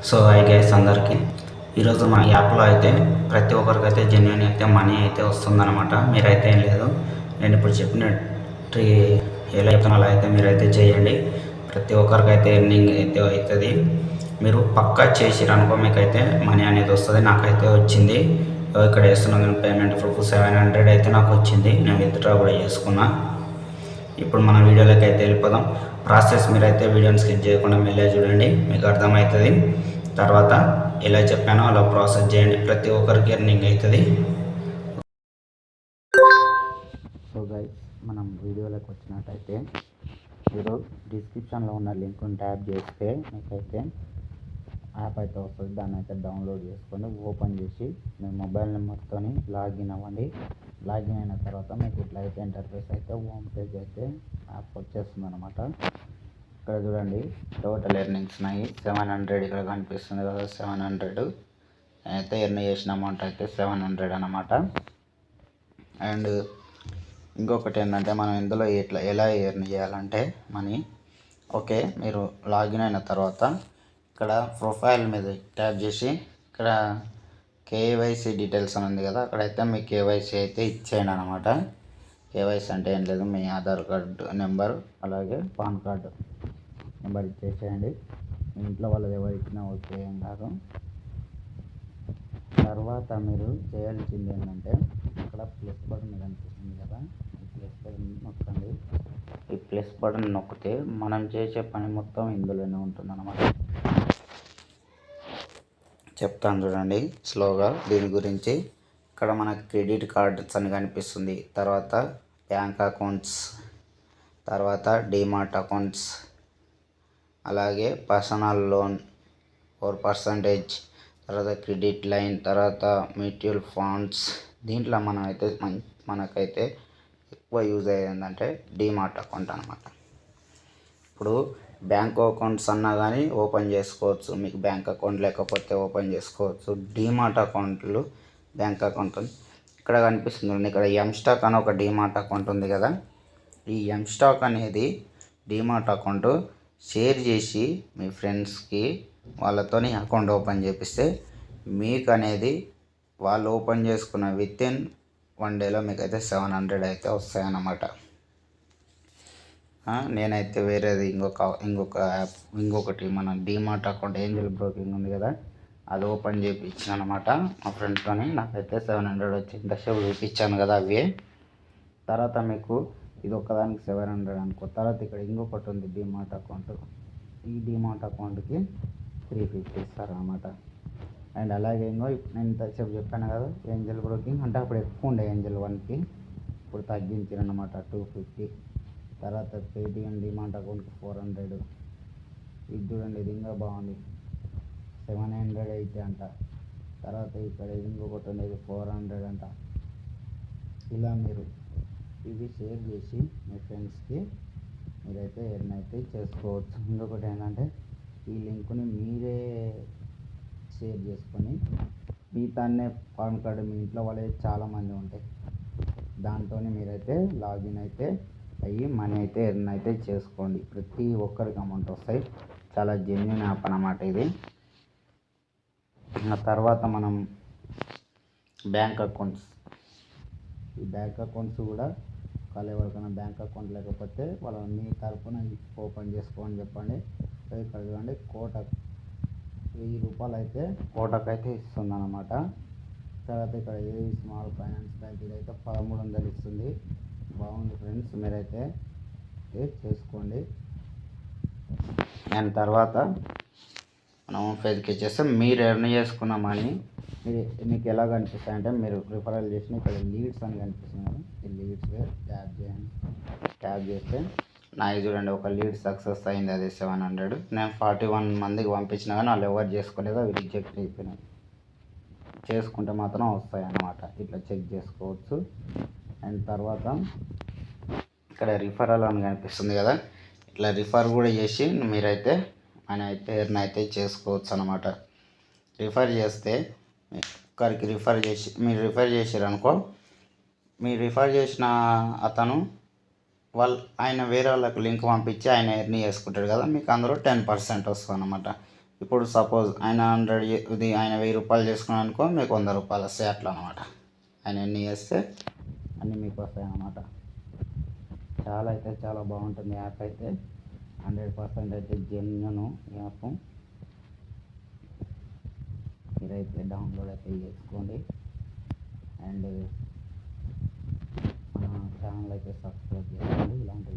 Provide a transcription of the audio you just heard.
So I guys అందరికీ ఈరోజు మన యాప్లో అయితే ప్రతి ఒక్కరికైతే జెన్యున్ అయితే మనీ అయితే వస్తుందన్నమాట. మీరైతే ఏం లేదు, నేను ఇప్పుడు చెప్పినట్టు ఎలా చెప్తాను అలా అయితే మీరైతే చేయండి. ప్రతి ఒక్కరికైతే ఎర్నింగ్ అయితే అవుతుంది. మీరు పక్కా చేసిరనుకో మీకైతే మనీ అనేది వస్తుంది. నాకైతే వచ్చింది. ఇక్కడ వేస్తున్నాను పేమెంట్ ప్రూఫ్ 700 అయితే నాకు వచ్చింది. నేను విత్డ్రా కూడా చేసుకున్నా. ఇప్పుడు మన వీడియోలోకి అయితే వెళ్ళిపోదాం. ప్రాసెస్ మీరైతే వీడియోని స్కిప్ చేయకుండా మెల్లే చూడండి, మీకు అర్థమవుతుంది. తర్వాత ఎలా చెప్పానో అలా ప్రాసెస్ చేయండి, ప్రతి ఒక్కరికి ఎర్నింగ్ అవుతుంది. సో గైస్, మనం వీడియోలోకి వచ్చినట్టయితే మీరు డిస్క్రిప్షన్లో ఉన్న లింక్ని ట్యాప్ చేస్తే మీకైతే యాప్ అయితే వస్తుంది. దాన్ని అయితే డౌన్లోడ్ చేసుకొని ఓపెన్ చేసి మీ మొబైల్ నెంబర్తో లాగిన్ అవ్వండి. లాగిన్ అయిన తర్వాత మీకు ఇట్లా అయితే ఇంటర్ఫేస్ అయితే హోమ్ పేజ్ అయితే యాప్ వచ్చేస్తుంది అనమాట. ఇక్కడ చూడండి, టోటల్ ఎర్నింగ్స్ ఉన్నాయి 700 ఇక్కడ కనిపిస్తుంది కదా, 700 అయితే ఎర్న్ చేసిన అమౌంట్ అయితే 700 అనమాట. అండ్ ఇంకొకటి ఏంటంటే మనం ఇందులో ఇట్లా ఎలా ఎర్న్ చేయాలంటే మనీ, ఓకే, మీరు లాగిన్ అయిన తర్వాత ఇక్కడ ప్రొఫైల్ మీద ట్యాప్ చేసి ఇక్కడ కేవైసీ డీటెయిల్స్ అని ఉంది కదా, అక్కడైతే మీ కేవైసీ అయితే ఇచ్చేయండి అనమాట. కేవైసీ అంటే ఏం లేదు, మీ ఆధార్ కార్డు నెంబర్ అలాగే పాన్ కార్డు నెంబర్ ఇచ్చేసేయండి. మీ ఇంట్లో వాళ్ళది ఎవరు ఇచ్చినా ఓకే, ఏం కాదు. తర్వాత మీరు చేయాల్సింది ఏంటంటే ఇక్కడ ప్లస్ బటన్ కనిపిస్తుంది కదా, ఈ ప్లస్ బటన్ నొక్కండి. ఈ ప్లస్ బటన్ నొక్కితే మనం చేసే పని మొత్తం ఇందులోనే ఉంటుందన్నమాట. చెప్తాను చూడండి స్లోగా దీని గురించి. ఇక్కడ మనకు క్రెడిట్ కార్డ్స్ అని కనిపిస్తుంది, తర్వాత బ్యాంక్ అకౌంట్స్, తర్వాత డిమార్ట్ అకౌంట్స్, అలాగే పర్సనల్ లోన్ 4%, తర్వాత క్రెడిట్ లైన్, తర్వాత మ్యూచువల్ ఫండ్స్. దీంట్లో మనకైతే ఎక్కువ యూజ్ అయ్యేది ఏంటంటే డిమార్ట్ అకౌంట్ అనమాట. ఇప్పుడు బ్యాంక్ అకౌంట్స్ అన్నా కానీ ఓపెన్ చేసుకోవచ్చు, మీకు బ్యాంక్ అకౌంట్ లేకపోతే ఓపెన్ చేసుకోవచ్చు. డిమార్ట్ అకౌంట్లు, బ్యాంక్ అకౌంట్ ఇక్కడ కనిపిస్తుంది. ఇక్కడ ఎంస్టాక్ అని ఒక డిమార్ట్ అకౌంట్ ఉంది కదా, ఈ ఎంస్టాక్ అనేది డిమార్ట్ అకౌంట్ షేర్ చేసి మీ ఫ్రెండ్స్కి వాళ్ళతో అకౌంట్ ఓపెన్ చేపిస్తే మీకు అనేది వాళ్ళు ఓపెన్ చేసుకున్న వితిన్ 1 డేలో మీకైతే 700 అయితే వస్తాయన్నమాట. నేనైతే వేరేది ఇంకొకటి మన డిమార్ట్ అకౌంట్ ఏంజల్ బ్రోకింగ్ ఉంది కదా, అది ఓపెన్ చేయించాను అనమాట మా ఫ్రెండ్స్తో. నాకైతే 700 వచ్చి ఇంతసేపు చూపించాను కదా అవి. తర్వాత మీకు ఇది ఒక్కదానికి 700 అనుకో. తర్వాత ఇక్కడ ఇంకొకటి ఉంది డిమార్ట్ అకౌంట్, ఈ డిమార్ట్ అకౌంట్కి 350 ఇస్తారు అనమాట. అండ్ అలాగే నేను ఇంతసేపు చెప్పాను కదా ఏంజల్ బ్రోకింగ్ అంటే, అప్పుడు ఎక్కువ ఉండే ఏంజల్ 1కి, ఇప్పుడు తగ్గించారు అనమాట 250. తర్వాత పేటిఎం డిమార్ట్ అకౌంట్కి 400. ఇది చూడండి, ఇది ఇంకా బాగుంది, 780 అంట. తర్వాత ఇక్కడ ఇంకొకటి ఉండేది 400 అంట. ఇలా మీరు ఇవి షేర్ చేసి మీ ఫ్రెండ్స్కి మీరైతే ఎర్న్ అయితే చేసుకోవచ్చు. ఇంకొకటి ఏంటంటే ఈ లింక్ని మీరే షేర్ చేసుకొని మీతోనే పాన్ కార్డు మీ ఇంట్లో వాళ్ళే చాలామంది ఉంటాయి, దాంతో మీరైతే లాగిన్ అయితే అయ్యి మనీ అయితే ఎర్న్ అయితే చేసుకోండి. ప్రతి ఒక్కరికి అమౌంట్ వస్తాయి. చాలా జెన్యున్ యాప్ అన్నమాట ఇది. ఆ తర్వాత మనం బ్యాంక్ అకౌంట్స్, ఈ బ్యాంక్ అకౌంట్స్ కూడా వాళ్ళు ఎవరికైనా బ్యాంక్ అకౌంట్ లేకపోతే వాళ్ళు మీ తరఫున ఓపెన్ చేసుకోమని చెప్పండి. ఇక్కడ చూడండి, కోటక్ 1000 రూపాయలు అయితే కోటక్ అయితే ఇస్తుంది అన్నమాట. తర్వాత ఇక్కడ ఏది స్మాల్ ఫైనాన్స్ బ్యాంక్ ఇదైతే 1300 ఇస్తుంది. బాగుంది ఫ్రెండ్స్, మీరైతే చేసుకోండి. అండ్ తర్వాత మనం ఫేజ్కి వచ్చేస్తే మీరు ఎర్న్ చేసుకున్న మనీ మీకు ఎలా కనిపిస్తాయి అంటే, మీరు రిఫరల్ చేసిన ఇక్కడ లీడ్స్ అని కనిపిస్తుంది కదా, ఈ లీడ్స్ ట్యాప్ చేయండి. ట్యాప్ చేస్తే నాకు చూడండి ఒక లీడ్ సక్సెస్ అయింది, అది 700. నేను 41 మందికి పంపించిన కానీ వాళ్ళు ఎవరు చేసుకోలేదు, అవి రిజెక్ట్ అయిపోయినాయి. చేసుకుంటే మాత్రం వస్తాయి అన్నమాట, ఇట్లా చెక్ చేసుకోవచ్చు. అండ్ తర్వాత ఇక్కడ రిఫరల్ అని కనిపిస్తుంది కదా, ఇట్లా రిఫర్ కూడా చేసి మీరైతే ఎర్న్ అయితే చేసుకోవచ్చు అనమాట. రిఫర్ చేస్తే ఒక్కరికి మీరు రిఫర్ చేసారనుకో, మీరు రిఫర్ చేసిన అతను ఆయన వేరే వాళ్ళకి లింక్ పంపించి ఆయన ఎర్న్ చేసుకుంటాడు కదా, మీకు అందులో 10% వస్తుంది అనమాట. ఇప్పుడు సపోజ్ ఆయన 100 ఇది ఆయన 1000 రూపాయలు చేసుకున్నాను అనుకో, మీకు 100 రూపాయలు వస్తాయి అట్లా అనమాట. ఆయన ఎన్ని చేస్తే అన్నీ మీకు వస్తాయి అన్నమాట. చాలా అయితే చాలా బాగుంటుంది యాప్ అయితే, 100% అయితే జెన్యూన్ యాప్. మీరైతే డౌన్లోడ్ అయితే చేసుకోండి. అండ్ మన ఛానల్ అయితే సబ్స్క్రైబ్ చేసుకోండి ఇలాంటి